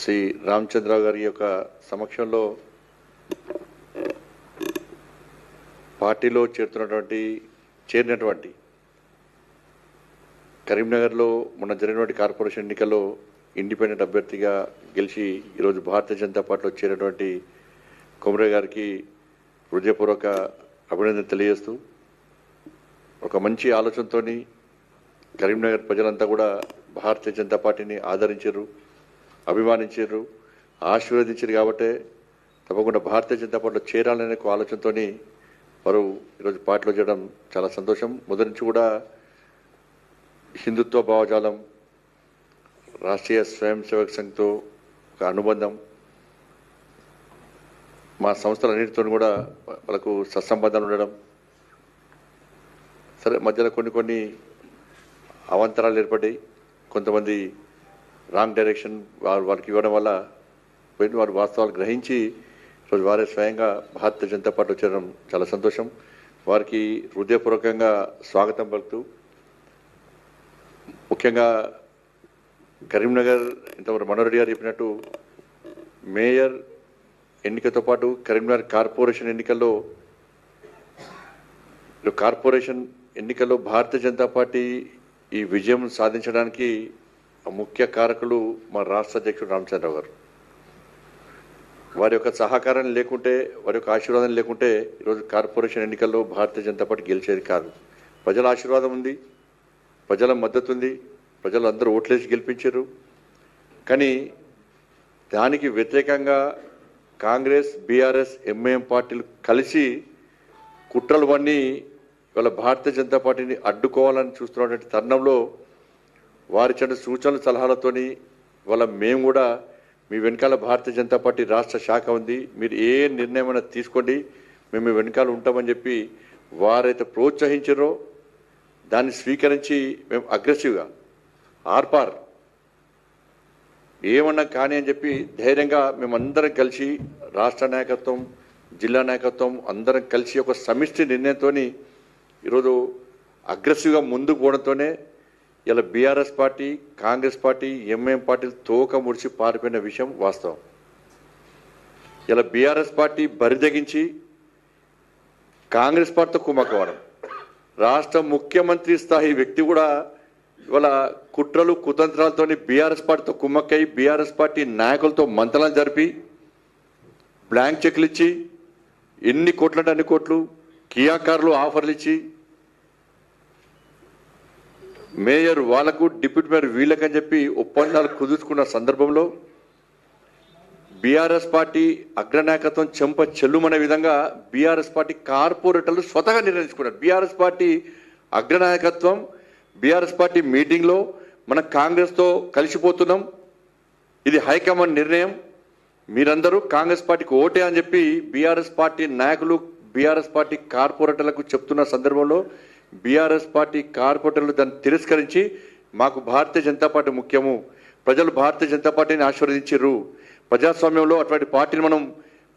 శ్రీ రామచంద్రరావు గారి యొక్క సమక్షంలో పార్టీలో చేరినటువంటి కరీంనగర్లో మొన్న జరిగినటువంటి కార్పొరేషన్ ఎన్నికల్లో ఇండిపెండెంట్ అభ్యర్థిగా గెలిచి ఈరోజు భారతీయ జనతా పార్టీలో చేరినటువంటి కొమరయ్య గారికి హృదయపూర్వక అభినందన తెలియజేస్తూ ఒక మంచి ఆలోచనతో కరీంనగర్ ప్రజలంతా కూడా భారతీయ జనతా పార్టీని ఆదరించారు, అభిమానించారు, ఆశీర్వదించారు. కాబట్టే తప్పకుండా భారతీయ జనతా పార్టీలో చేరాలనే ఆలోచనతో వారు ఈరోజు పార్టీలో చేయడం చాలా సంతోషం. మొదటి నుంచి కూడా హిందుత్వ భావజాలం, రాష్ట్రీయ స్వయం సేవక్ సంఘ్తో ఒక అనుబంధం, మా సంస్థలన్నిటితో కూడా వాళ్ళకు సత్సంబంధాలు ఉండడం, సరే మధ్యలో కొన్ని అవాంతరాలు ఏర్పడ్డాయి. కొంతమంది రాంగ్ డైరెక్షన్ వారికి ఇవ్వడం వల్ల వారి వాస్తవాలు గ్రహించి ఈరోజు వారే స్వయంగా భారతీయ జనతా పార్టీ వచ్చడం చాలా సంతోషం. వారికి హృదయపూర్వకంగా స్వాగతం పలుకుతూ, ముఖ్యంగా కరీంనగర్ ఇంతవరకు మనోరెడ్డి గారు చెప్పినట్టు మేయర్ ఎన్నికతో పాటు కరీంనగర్ కార్పొరేషన్ ఎన్నికల్లో భారతీయ జనతా పార్టీ ఈ విజయం సాధించడానికి ముఖ్య కారకులు మా రాష్ట్ర అధ్యక్షుడు రామచంద్రరావు గారు. వారి యొక్క సహకారం లేకుంటే, వారి యొక్క ఆశీర్వాదం లేకుంటే ఈరోజు కార్పొరేషన్ ఎన్నికల్లో భారతీయ జనతా పార్టీ గెలిచేది కాదు. ప్రజల ఆశీర్వాదం ఉంది, ప్రజల మద్దతు ఉంది, ప్రజలు అందరూ ఓట్లేసి గెలిపించారు. కానీ దానికి వ్యతిరేకంగా కాంగ్రెస్, బీఆర్ఎస్, ఎంఐఎం పార్టీలు కలిసి కుట్రలు వన్నీ ఇవాళ భారతీయ జనతా పార్టీని అడ్డుకోవాలని చూస్తున్నటువంటి తరుణంలో వారి చెడు సూచనలు సలహాలతోని ఇవాళ మేము కూడా మీ వెనకాల భారతీయ జనతా పార్టీ రాష్ట్ర శాఖ ఉంది, మీరు ఏ నిర్ణయమైనా తీసుకోండి, మేము మీ వెనకాల ఉంటామని చెప్పి వారైతే ప్రోత్సహించారో దాన్ని స్వీకరించి మేము అగ్రెసివ్గా ఆర్పార్ ఏమన్నా కానీ అని చెప్పి ధైర్యంగా మేమందరం కలిసి రాష్ట్ర నాయకత్వం, జిల్లా నాయకత్వం అందరం కలిసి ఒక సమిష్టి నిర్ణయంతో ఈరోజు అగ్రెసివ్గా ముందుకు పోవడంతోనే ఇలా BRS party, Congress party, MIM పార్టీలు తోక ముడిచి పారిపోయిన విషయం వాస్తవం. ఇలా బీఆర్ఎస్ పార్టీ బరిదగించి కాంగ్రెస్ పార్టీతో కుమ్మక్కవడం, రాష్ట్ర ముఖ్యమంత్రి స్థాయి వ్యక్తి కూడా ఇవాళ కుట్రలు కుతంత్రాలతో బీఆర్ఎస్ పార్టీతో కుమ్మక్కై బీఆర్ఎస్ పార్టీ నాయకులతో మంతనం జరిపి బ్లాంక్ చెక్లు ఇచ్చి ఎన్ని కోట్లంటే అన్ని కోట్లు కియా కార్లు ఆఫర్లు ఇచ్చి మేయర్ వాళ్లకు, డిప్యూటీ మేయర్ వీళ్ళకని చెప్పి ఒప్పందాలు కుదుర్చుకున్న సందర్భంలో బీఆర్ఎస్ పార్టీ అగ్రనాయకత్వం చెంప చెల్లుమనే విధంగా బీఆర్ఎస్ పార్టీ కార్పొరేటర్లు స్వతహా నిర్ణయించుకున్నారు. బీఆర్ఎస్ పార్టీ అగ్రనాయకత్వం బీఆర్ఎస్ పార్టీ మీటింగ్లో మన కాంగ్రెస్తో కలిసిపోతున్నాం, ఇది హైకమాండ్ నిర్ణయం, మీరందరూ కాంగ్రెస్ పార్టీకి ఓటే అని చెప్పి బీఆర్ఎస్ పార్టీ నాయకులు బీఆర్ఎస్ పార్టీ కార్పొరేటర్లకు చెప్తున్న సందర్భంలో బీఆర్ఎస్ పార్టీ కార్పొరేటర్లు దాన్ని తిరస్కరించి మాకు భారతీయ జనతా పార్టీ ముఖ్యము, ప్రజలు భారతీయ జనతా పార్టీని ఆశీర్వదించారు, ప్రజాస్వామ్యంలో అటువంటి పార్టీని మనం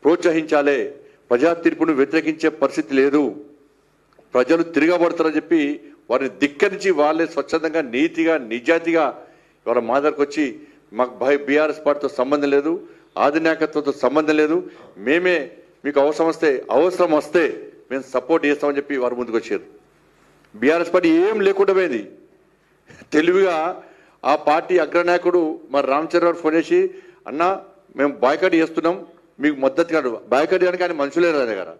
ప్రోత్సహించాలి, ప్రజా తీర్పును వ్యతిరేకించే పరిస్థితి లేదు, ప్రజలు తిరగబడతారని చెప్పి వారిని ధిక్కరించి వాళ్ళే స్వచ్ఛందంగా నీతిగా నిజాయితీగా వాళ్ళ మా దగ్గరకు వచ్చి మాకు బీఆర్ఎస్ పార్టీతో సంబంధం లేదు, ఆధినాయకత్వంతో సంబంధం లేదు, మేమే మీకు అవసరం వస్తే మేము సపోర్ట్ చేస్తామని చెప్పి వారు ముందుకు వచ్చారు. బీఆర్ఎస్ పార్టీ ఏం లేకుండా పోయింది. తెలివిగా ఆ పార్టీ అగ్రనాయకుడు మరి రామచంద్రరావు ఫోన్ చేసి, అన్న మేము బాయ్కాట్ చేస్తున్నాం, మీకు మద్దతు కాదు, బాయ్కాట్ చేయడానికి ఆయన మనుషులే రాదు కదా,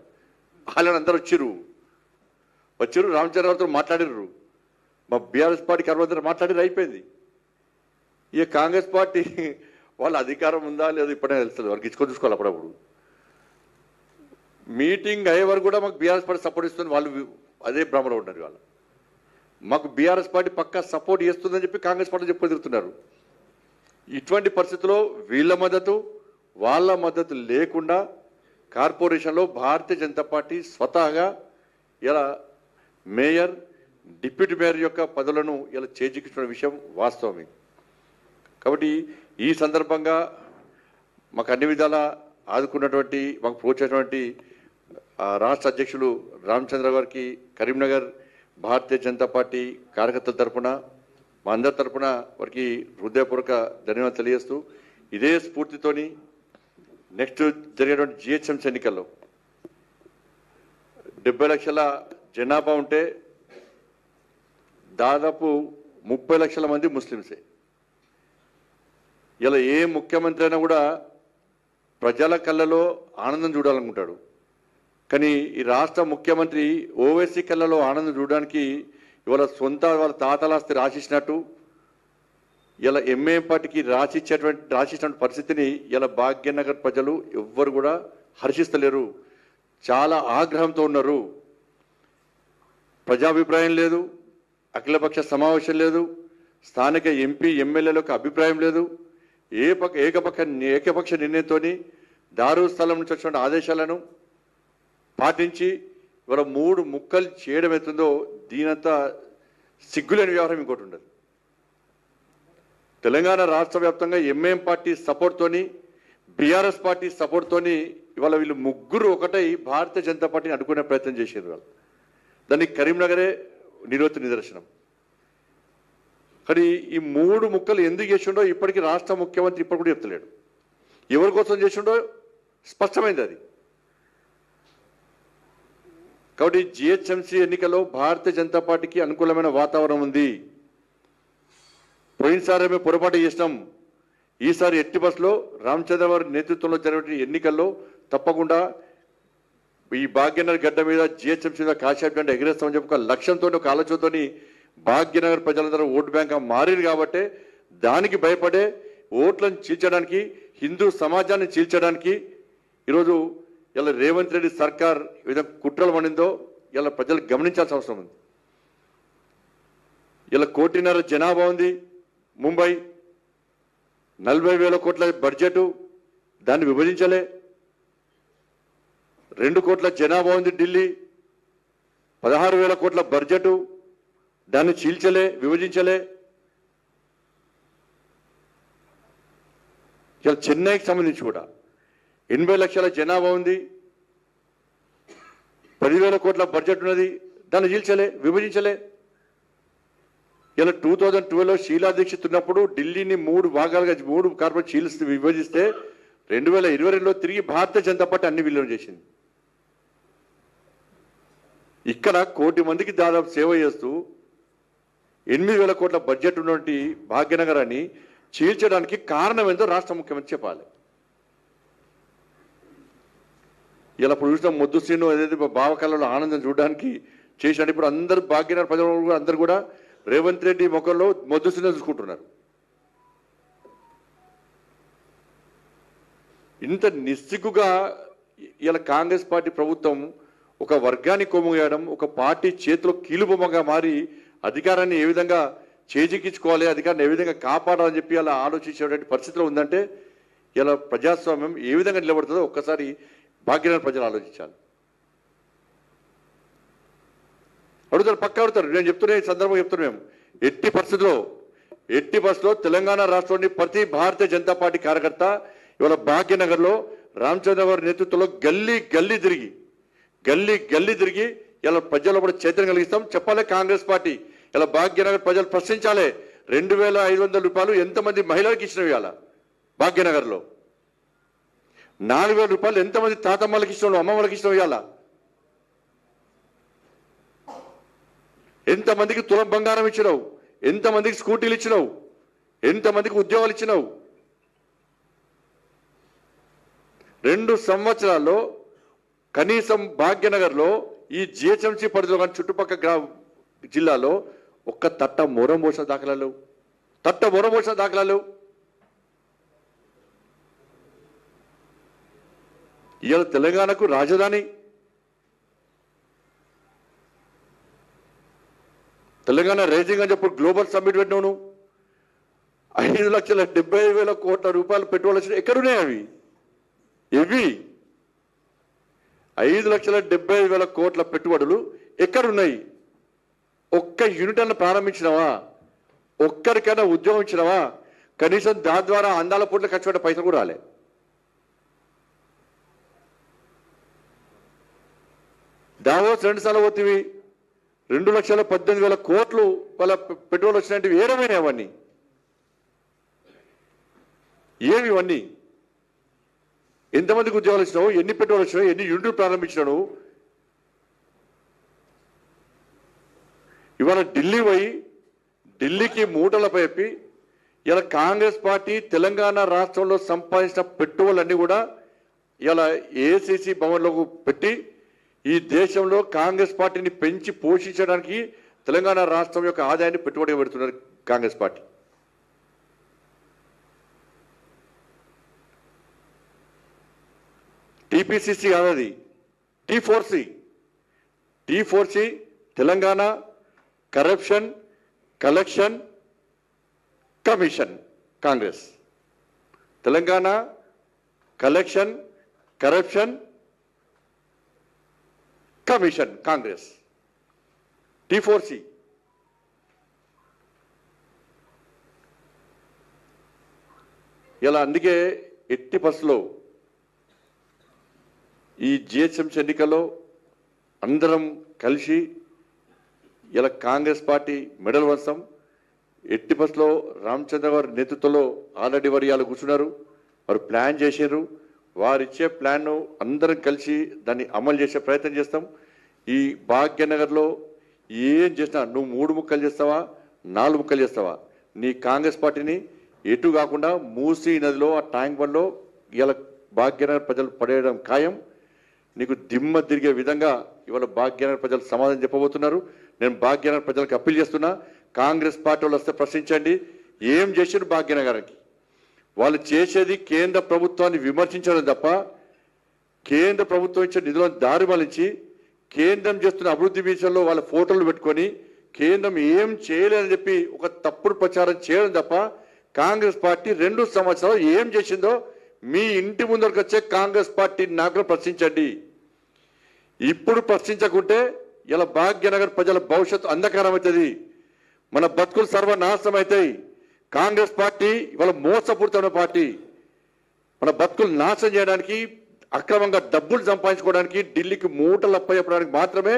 వాళ్ళని అందరూ వచ్చారు రామచంద్రరావుతో మాట్లాడారు, మా బీఆర్ఎస్ పార్టీకి అందరూ మాట్లాడారు, అయిపోయింది. ఇక కాంగ్రెస్ పార్టీ వాళ్ళ అధికారం ఉందా లేదా ఇప్పుడే తెలుస్తుంది, వారికి ఇచ్చుకొని చూసుకోవాలి. అప్పుడప్పుడు మీటింగ్ అయ్యే వరకు కూడా మాకు బీఆర్ఎస్ పార్టీ సపోర్ట్ ఇస్తుంది, వాళ్ళు అదే భ్రమలో ఉన్నారు. వాళ్ళు మాకు బీఆర్ఎస్ పార్టీ పక్కా సపోర్ట్ చేస్తుందని చెప్పి కాంగ్రెస్ పార్టీ చెప్పి తిరుగుతున్నారు. ఇటువంటి పరిస్థితుల్లో వీళ్ళ మద్దతు వాళ్ళ మద్దతు లేకుండా కార్పొరేషన్లో భారతీయ జనతా పార్టీ స్వతహాగా ఇలా మేయర్, డిప్యూటీ మేయర్ యొక్క పదవులను ఇలా చేజిక్కించిన విషయం వాస్తవమే. కాబట్టి ఈ సందర్భంగా మాకు అన్ని విధాలా ఆదుకున్నటువంటి, మాకు ప్రోత్సహించినటువంటి రాష్ట్ర అధ్యక్షులు రామచంద్ర గారికి కరీంనగర్ భారతీయ జనతా పార్టీ కార్యకర్తల తరఫున మా అందరి తరఫున వారికి హృదయపూర్వక ధన్యవాదాలు తెలియజేస్తూ ఇదే స్ఫూర్తితోని నెక్స్ట్ జరిగేటువంటి జిహెచ్ఎంసీ ఎన్నికల్లో 70 లక్షల జనాభా ఉంటే దాదాపు 30 లక్షల మంది ముస్లింసే. ఇలా ఏ ముఖ్యమంత్రి అయినా కూడా ప్రజల కళ్ళలో ఆనందం చూడాలనుకుంటాడు. కానీ ఈ రాష్ట్ర ముఖ్యమంత్రి ఓవైసీ కళ్ళలో ఆనందం చూడడానికి ఇవాళ వాళ్ళ తాతలాస్తి రాసిచ్చినట్టు ఇలా ఎంఏఎం పార్టీకి రాసిచ్చినటువంటి పరిస్థితిని ఇలా భాగ్యనగర్ ప్రజలు ఎవ్వరు కూడా హర్షిస్తలేరు. చాలా ఆగ్రహంతో ఉన్నారు. ప్రజాభిప్రాయం లేదు, అఖిలపక్ష సమావేశం లేదు, స్థానిక ఎంపీ ఎమ్మెల్యేలకు అభిప్రాయం లేదు. ఏకపక్ష నిర్ణయంతో దారు స్థలం నుంచి వచ్చిన ఆదేశాలను పాటించి ఇవాళ 3 ముక్కలు చేయడం అవుతుందో దీనంతా సిగ్గులేని వ్యవహారం ఇంకోటి ఉండదు. తెలంగాణ రాష్ట్ర వ్యాప్తంగా ఎంఐఎం పార్టీ సపోర్ట్తోని బీఆర్ఎస్ పార్టీ సపోర్ట్తోని ఇవాళ వీళ్ళు ముగ్గురు ఒకటై భారతీయ జనతా పార్టీని అడ్డుకునే ప్రయత్నం చేశారు. వాళ్ళు దానికి కరీంనగరే నిదర్శనం. కానీ ఈ 3 ముక్కలు ఎందుకు చేసిండో ఇప్పటికీ రాష్ట్ర ముఖ్యమంత్రి ఇప్పుడు కూడా చెప్తలేడు. ఎవరి కోసం చేసిండో స్పష్టమైంది అది. కాబట్టి జిహెచ్ఎంసీ ఎన్నికల్లో భారతీయ జనతా పార్టీకి అనుకూలమైన వాతావరణం ఉంది. పోయినసారి మేము పొరపాటు చేసినాం. ఈసారి ఎట్టి బస్సులో రామచంద్రవారి నేతృత్వంలో జరిగిన ఎన్నికల్లో తప్పకుండా ఈ భాగ్యనగర్ గడ్డ మీద జిహెచ్ఎంసీ మీద కాశాప్ జెండా ఎగిరేస్తామని చెప్పి ఒక లక్ష్యంతో ఒక ఆలోచనతో భాగ్యనగర్ ప్రజలందరూ ఓటు బ్యాంక్ మారింది. కాబట్టి దానికి భయపడే ఓట్లను చీల్చడానికి, హిందూ సమాజాన్ని చీల్చడానికి ఈరోజు ఇలా రేవంత్ రెడ్డి సర్కార్ ఏదైనా కుట్రలు పడిందో ఇలా ప్రజలు గమనించాల్సిన అవసరం ఉంది. ఇలా 1.5 కోటి జనాభా ఉంది ముంబై, 40,000 కోట్ల బడ్జెట్, దాన్ని విభజించలే. 2 కోట్ల జనాభా ఉంది ఢిల్లీ, 16,000 కోట్ల బడ్జెట్, దాన్ని చీల్చలే, విభజించలే. ఇలా చెన్నైకి సంబంధించి కూడా 80 లక్షల జనాభా ఉంది, 10,000 కోట్ల బడ్జెట్ ఉన్నది, దాన్ని చీల్చలే, విభజించలే. ఇలా 2012లో షీలా దీక్షిత్ ఉన్నప్పుడు ఢిల్లీని 3 భాగాలుగా 3 కార్పొరేట్ చీల్చి విభజిస్తే 2022లో తిరిగి భారతీయ జనతా పార్టీ అన్ని విలీనం చేసింది. ఇక్కడ 1 కోటి మందికి దాదాపు సేవ చేస్తూ 8,000 కోట్ల బడ్జెట్ ఉన్నటువంటి భాగ్యనగరాన్ని చీల్చడానికి కారణం ఏందో రాష్ట్ర ముఖ్యమంత్రి చెప్పాలి. ఇలా ఇప్పుడు చూసిన మొద్దు శ్రీను ఏదైతే భావకళలో ఆనందం చూడడానికి చేసినట్టు ఇప్పుడు అందరూ భాగ్యనగర్ ప్రజలు అందరూ కూడా రేవంత్ రెడ్డి ముఖంలో మొద్దు శ్రీను చూసుకుంటున్నారు. ఇంత నిస్సిగ్గుగా ఇలా కాంగ్రెస్ పార్టీ ప్రభుత్వం ఒక వర్గాన్ని కొమ్ముగేయడం, ఒక పార్టీ చేతిలో కీలుబొమ్మగా మారి అధికారాన్ని ఏ విధంగా చేజిక్కించుకోవాలి, అధికారాన్ని ఏ విధంగా కాపాడాలని చెప్పి అలా ఆలోచించేటువంటి పరిస్థితిలో ఉందంటే ఇలా ప్రజాస్వామ్యం ఏ విధంగా నిలబడుతుందో ఒక్కసారి భాగ్యనగర్ ప్రజలు ఆలోచించాలి. అడుగుతారు, పక్క అడుగుతారు. నేను చెప్తున్నా, ఈ సందర్భంగా చెప్తున్నాం, మేము ఎట్టి పరిస్థితుల్లో తెలంగాణ రాష్ట్రంలోని ప్రతి భారతీయ జనతా పార్టీ కార్యకర్త ఇవాళ భాగ్యనగర్లో రామచంద్ర గారి నేతృత్వంలో గల్లీ గల్లీ తిరిగి ఇలా ప్రజల్లో కూడా చైతన్యం కలిగిస్తాం. చెప్పాలి కాంగ్రెస్ పార్టీ, ఇలా భాగ్యనగర్ ప్రజలు ప్రశ్నించాలి. 2,500 రూపాయలు ఎంతమంది మహిళలకు ఇచ్చినవి ఇవాళ భాగ్యనగర్లో? 4,000 రూపాయలు ఎంతమంది తాతమ్మలకు ఇచ్చినావు, అమ్మమ్మలకు ఇచ్చినావు? ఇవాళ ఎంతమందికి తులం బంగారం ఇచ్చినావు? ఎంతమందికి స్కూటీలు ఇచ్చినావు? ఎంతమందికి ఉద్యోగాలు ఇచ్చినావు? 2 సంవత్సరాల్లో కనీసం భాగ్యనగర్లో ఈ జిహెచ్ఎంసీ పరిధిలో కానీ చుట్టుపక్కల జిల్లాలో ఒక్క తట్ట మొరం పోసిన దాఖలాలు. ఇవాళ తెలంగాణకు రాజధాని, తెలంగాణ రైజింగ్ అని చెప్పి గ్లోబల్ సమ్మిట్ పెట్టినావు. 5,70,000 కోట్ల రూపాయలు పెట్టుబడులు వచ్చినాయి. ఎక్కడున్నాయి అవి? 5,70,000 కోట్ల పెట్టుబడులు ఎక్కడున్నాయి? ఒక్క యూనిట్ అన్న ప్రారంభించినవా? ఒక్కరికైనా ఉద్యోగం ఇచ్చినవా? కనీసం దాని ద్వారా అందాల పూట్ల ఖర్చు పెట్టే పైసలు కూడా రాలే. దావోస్ 2 సార్లు పోతివి, 2,18,000 కోట్లు వాళ్ళ పెట్టుబడులు వచ్చినట్టు ఏడమైనా అవన్నీ. ఏమి ఇవన్నీ? ఎంతమందికి ఉద్యోగాలు ఇచ్చినావు, ఎన్ని పెట్టుబడులు వచ్చినావు, ఎన్ని యూనిట్లు ప్రారంభించినావు? ఇవాళ ఢిల్లీ పోయి ఢిల్లీకి మూటలపై చెప్పి ఇలా కాంగ్రెస్ పార్టీ తెలంగాణ రాష్ట్రంలో సంపాదించిన పెట్టుబడులన్నీ కూడా ఇలా ఏఐసిసి భవన్లో పెట్టి ఈ దేశంలో కాంగ్రెస్ పార్టీని పెంచి పోషించడానికి తెలంగాణ రాష్ట్రం యొక్క ఆదాయాన్ని పెట్టుబడిగా పెడుతున్నారు కాంగ్రెస్ పార్టీ. టీపీసీసీ కాదది, టీ4సి Telangana corruption collection commission Congress. Telangana collection corruption commission Congress, టీ4సి. ఇలా అందుకే ఎట్టి బస్సులో ఈ జిహెచ్ఎంసీ ఎన్నికల్లో అందరం కలిసి ఇలా కాంగ్రెస్ పార్టీ మెడల్ వంశం ఎట్టి బస్సులో రామచంద్ర గారి నేతృత్వంలో ఆల్రెడీ వారు ఇవాళ కూర్చున్నారు. వారు ప్లాన్ చేశారు. వారిచ్చే ప్లాన్ను అందరం కలిసి దాన్ని అమలు చేసే ప్రయత్నం చేస్తాం. ఈ భాగ్యనగర్లో ఏం చేసినా నువ్వు 3 ముక్కలు చేస్తావా 4 ముక్కలు చేస్తావా, నీ కాంగ్రెస్ పార్టీని ఎటు కాకుండా మూసీ నదిలో ఆ ట్యాంక్ బండ్లో ఇలా భాగ్యనగర్ ప్రజలు పడేయడం ఖాయం. నీకు దిమ్మ తిరిగే విధంగా ఇవాళ భాగ్యనగర్ ప్రజలు సమాధానం చెప్పబోతున్నారు. నేను భాగ్యనగర్ ప్రజలకు అప్పీల్ చేస్తున్నా, కాంగ్రెస్ పార్టీ వాళ్ళు వస్తే ప్రశ్నించండి. ఏం చేశారు భాగ్యనగర్కి? వాళ్ళు చేసేది కేంద్ర ప్రభుత్వాన్ని విమర్శించడం తప్ప కేంద్ర ప్రభుత్వం ఇచ్చే నిధులను దారి మళ్లించి కేంద్రం చేస్తున్న అభివృద్ధి విషయంలో వాళ్ళ ఫోటోలు పెట్టుకొని కేంద్రం ఏం చేయలేదని చెప్పి ఒక తప్పుడు ప్రచారం చేయడం తప్ప కాంగ్రెస్ పార్టీ 2 సంవత్సరాలు ఏం చేసిందో మీ ఇంటి ముందరకు వచ్చే కాంగ్రెస్ పార్టీ నాయకులు ప్రశ్నించండి. ఇప్పుడు ప్రశ్నించకుంటే ఇలా భాగ్యనగర్ ప్రజల భవిష్యత్తు అంధకారం అవుతుంది, మన బతుకులు సర్వనాశనం అవుతాయి. కాంగ్రెస్ పార్టీ ఇవాళ మోసపూరితమైన పార్టీ. మన బతుకులు నాశనం చేయడానికి, అక్రమంగా డబ్బులు సంపాదించుకోవడానికి, ఢిల్లీకి మూటలు అప్పచెప్పడానికి మాత్రమే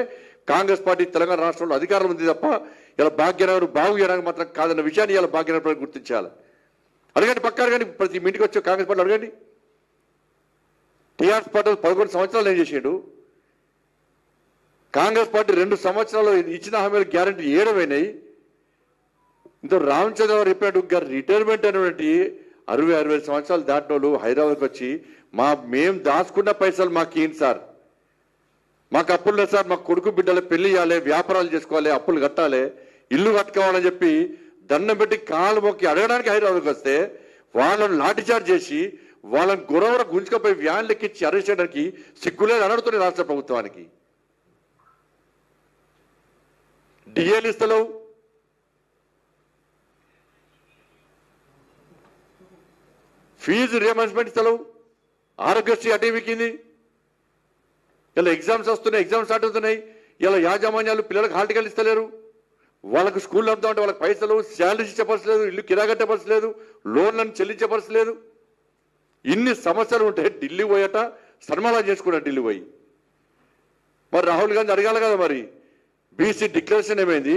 కాంగ్రెస్ పార్టీ తెలంగాణ రాష్ట్రంలో అధికారం ఉంది తప్ప ఇలా భాగ్యనగర్ బాగు చేయడానికి మాత్రం కాదన్న విషయాన్ని ఇలా భాగ్యనగర్ ప్రజలు గుర్తించాలి. అడగండి, పక్కా అడగండి. ప్రతి ఇంటికి వచ్చే కాంగ్రెస్ పార్టీ అడగండి. టీఆర్ఎస్ పార్టీ 11 సంవత్సరాలు ఏం చేసాడు? కాంగ్రెస్ పార్టీ 2 సంవత్సరాలు ఇచ్చిన హామీలు గ్యారంటీ ఏడవైనాయి. ఇంత రామచంద్ర గారు చెప్పినట్టు రిటైర్మెంట్ అనేటువంటి 60-65 సంవత్సరాలు దాటిన వాళ్ళు హైదరాబాద్కి వచ్చి మేము దాచుకున్న పైసలు మాకు ఏంటి సార్, మాకు అప్పులు లేదు సార్, మాకు కొడుకు బిడ్డలు పెళ్లి చేయాలి, వ్యాపారాలు చేసుకోవాలి, అప్పులు కట్టాలి, ఇల్లు కట్టుకోవాలని చెప్పి దండం పెట్టి కాలు మొక్కి అడగడానికి హైదరాబాద్కి వస్తే వాళ్ళని లాఠీచార్జ్ చేసి వాళ్ళని గురవర గుంజుకపోయి వ్యాన్ లెక్కించి అరెస్ట్ చేయడానికి సిగ్గులేదు అనడుతుంది రాష్ట్ర ప్రభుత్వానికి. డిఏలు ఇస్తలేవు, ఫీజు రియంబర్స్మెంట్ ఇస్తలేవు, ఆరోగ్యశ్రీ అటేవికింది. ఇలా ఎగ్జామ్స్ వస్తున్నాయి, ఎగ్జామ్స్ స్టార్ట్ అవుతున్నాయి. ఇలా యాజమాన్యాలు పిల్లలకు హాల్ టికెట్లు ఇస్తలేరు, వాళ్ళకు స్కూల్ నడుపుతా ఉంటే వాళ్ళకి పైసలు శాలరీస్ ఇచ్చపరచలేదు, ఇల్లు కిరాగట్టపరచలేదు, లోన్లను చెల్లించపరచలేదు. ఇన్ని సమస్యలు ఉంటే ఢిల్లీ పోయట సన్మానం చేసుకున్నాడు. ఢిల్లీ పోయి మరి రాహుల్ గాంధీ అడగాలి కదా, మరి బీసీ డిక్లరేషన్ ఏమైంది,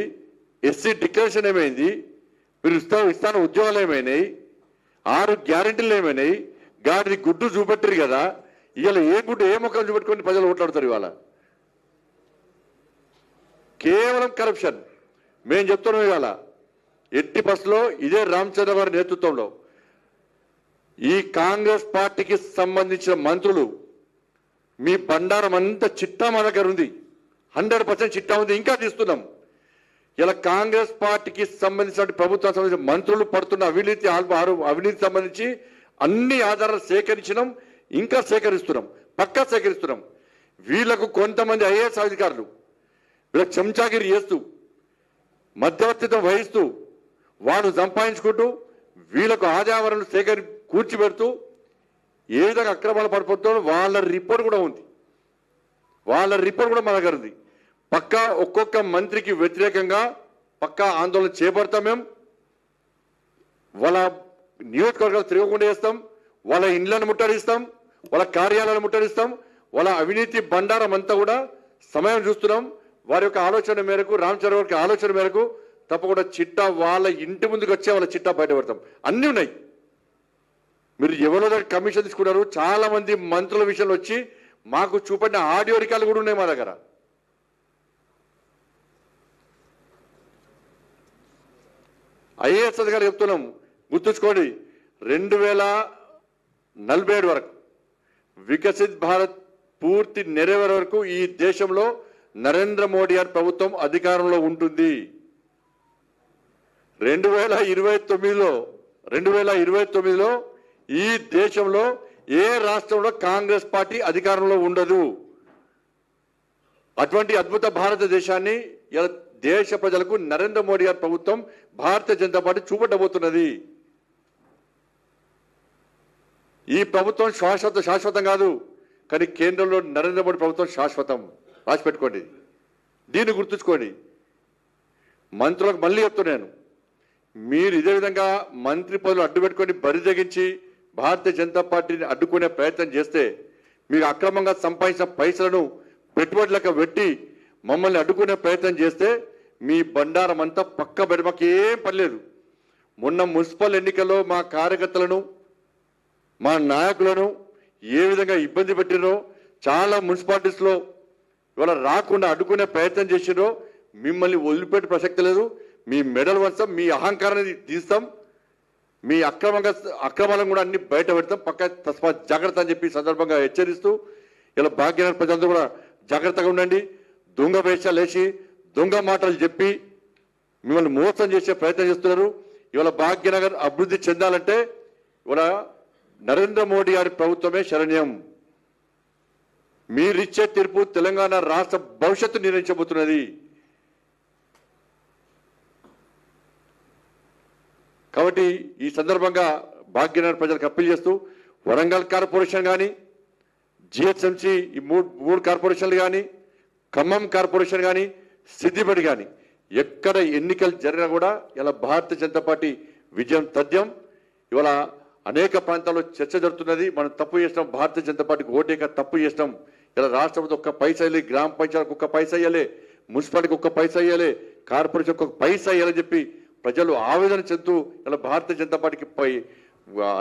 ఎస్సీ డిక్లరేషన్ ఏమైంది, మీరు ఇస్తాను ఉద్యోగాలు ఏమైనాయి, 6 గ్యారెంటీలు ఏమైనాయి, గాడిని గుడ్డు చూపెట్టరు కదా. ఇవాళ ఏ గుడ్డు ఏ మొక్కలు చూపెట్టుకొని ప్రజలు ఓట్లాడతారు? ఇవాళ కేవలం కరప్షన్. మేము చెప్తున్నాం ఇవాళ ఎట్టి బస్సులో ఇదే రామచంద్ర గారి నేతృత్వంలో ఈ కాంగ్రెస్ పార్టీకి సంబంధించిన మంత్రులు మీ బండారం అంతా చిట్టా మా దగ్గర ఉంది, 100% చిట్టా ఉంది, ఇంకా తీస్తున్నాం. ఇలా కాంగ్రెస్ పార్టీకి సంబంధించిన ప్రభుత్వానికి సంబంధించిన మంత్రులు పడుతున్న అవినీతి సంబంధించి అన్ని ఆధారాలు సేకరించినాం, ఇంకా సేకరిస్తున్నాం, పక్కా సేకరిస్తున్నాం. వీళ్లకు కొంతమంది ఐఏఎస్ అధికారులు వీళ్ళకి చెంచాగిరి చేస్తూ మధ్యవర్తిత్వం వహిస్తూ వాడు సంపాదించుకుంటూ వీళ్ళకు ఆదాయాలను కూర్చిపెడుతూ ఏ విధంగా అక్రమాలు పడిపోతుందో వాళ్ళ రిపోర్ట్ కూడా ఉంది, వాళ్ళ రిపోర్ట్ కూడా మన దగ్గర ఉంది. పక్కా ఒక్కొక్క మంత్రికి వ్యతిరేకంగా పక్కా ఆందోళన చేపడతాం. మేము వాళ్ళ నియోజకవర్గాలు తిరగకుండా చేస్తాం, వాళ్ళ ఇండ్లను ముట్టడిస్తాం, వాళ్ళ కార్యాలయాలను ముట్టడిస్తాం, వాళ్ళ అవినీతి బండారం అంతా కూడా సమయం చూస్తున్నాం. వారి యొక్క ఆలోచన మేరకు, రామచంద్ర గారి ఆలోచన మేరకు తప్పకుండా చిట్టా వాళ్ళ ఇంటి ముందుకు వచ్చే వాళ్ళ చిట్టా బయటపడతాం. అన్నీ ఉన్నాయి. మీరు ఎవరో దగ్గర కమిషన్ తీసుకున్నారు. చాలా మంది మంత్రుల విషయంలో వచ్చి మాకు చూపడిన ఆడియో రికార్డులు కూడా ఉన్నాయి మా దగ్గర. ఐఏఎస్ అధికారులు చెప్తున్నాం, గుర్తుంచుకోండి, 2047 వరకు వికసిత్ భారత్ పూర్తి నెరవేరే వరకు ఈ దేశంలో నరేంద్ర మోడీ గారి ప్రభుత్వం అధికారంలో ఉంటుంది. 2029లో ఈ దేశంలో ఏ రాష్ట్రంలో కాంగ్రెస్ పార్టీ అధికారంలో ఉండదు. అటువంటి అద్భుత భారతదేశాన్ని ఇలా దేశ ప్రజలకు నరేంద్ర మోడీ గారి ప్రభుత్వం, భారతీయ జనతా పార్టీ చూపట్టబోతున్నది. ఈ ప్రభుత్వం శాశ్వతం కాదు, కానీ కేంద్రంలో నరేంద్ర మోడీ ప్రభుత్వం శాశ్వతం. రాసిపెట్టుకోండి, దీన్ని గుర్తుంచుకోండి. మంత్రులకు మళ్ళీ చెప్తున్నాను, మీరు ఇదే విధంగా మంత్రి పదవులు అడ్డుపెట్టుకొని బరిదగించి భారతీయ జనతా పార్టీని అడ్డుకునే ప్రయత్నం చేస్తే, మీరు అక్రమంగా సంపాదించిన పైసలను పెట్టుబడులకు పెట్టి మమ్మల్ని అడ్డుకునే ప్రయత్నం చేస్తే మీ బండారం అంతా పక్క బెడమకి ఏం పర్లేదు. మొన్న మున్సిపల్ ఎన్నికల్లో మా కార్యకర్తలను, మా నాయకులను ఏ విధంగా ఇబ్బంది పెట్టినో, చాలా మున్సిపాలిటీస్లో ఇవాళ రాకుండా అడ్డుకునే ప్రయత్నం చేసినో మిమ్మల్ని వదిలిపెట్టే ప్రసక్తి లేదు. మీ మెడల్ వంచం, మీ అహంకారాన్ని తీస్తాం, మీ అక్రమాలను కూడా అన్ని బయట పెడతాం. పక్క తస్మాత్ జాగ్రత్త అని చెప్పి సందర్భంగా హెచ్చరిస్తూ ఇలా భాగ్యనగర్ ప్రజలందరూ కూడా జాగ్రత్తగా ఉండండి. దొంగ వేషాలు వేసి దొంగ మాటలు చెప్పి మిమ్మల్ని మోసం చేసే ప్రయత్నం చేస్తున్నారు. ఇవాళ భాగ్యనగర్ అభివృద్ధి చెందాలంటే ఇవాళ నరేంద్ర మోడీ గారి ప్రభుత్వమే శరణ్యం. మీరిచ్చే తీర్పు తెలంగాణ రాష్ట్ర భవిష్యత్తు నిర్ణయించబోతున్నది. కాబట్టి ఈ సందర్భంగా భాగ్యనగర్ ప్రజలకు అప్పీల్ చేస్తూ, వరంగల్ కార్పొరేషన్ కానీ, జిహెచ్ఎంసీ ఈ మూడు కార్పొరేషన్లు కానీ, ఖమ్మం కార్పొరేషన్ కానీ, సిద్దిపేట కానీ ఎక్కడ ఎన్నికలు జరిగినా కూడా ఇలా భారతీయ జనతా పార్టీ విజయం తథ్యం. ఇవాళ అనేక ప్రాంతాల్లో చర్చ జరుగుతున్నది. మనం తప్పు చేసినాం, భారతీయ జనతా పార్టీకి ఓటేక తప్పు చేసినాం. ఇలా రాష్ట్రంతో ఒక్క పైసా ఇవ్వాలి, గ్రామ పంచాయతీకి ఒక్క పైసా ఇవ్వాలి, మున్సిపాలిటీకి ఒక్క పైసా ఇవ్వాలి, కార్పొరేషన్కి ఒక్క పైసా ఇవ్వాలని చెప్పి ప్రజలు ఆవేదన చెందుతూ ఇలా భారతీయ జనతా పార్టీకి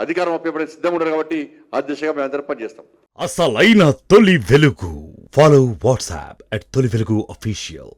అధికారం అప్పేపడే సిద్ధంగా ఉన్నారు. కాబట్టి ఆ దిశగా మేము అందరం పనిచేస్తాం. అసలైన తొలి వెలుగు. ఫాలో వాట్సాప్ @తొలి వెలుగు అఫీషియల్.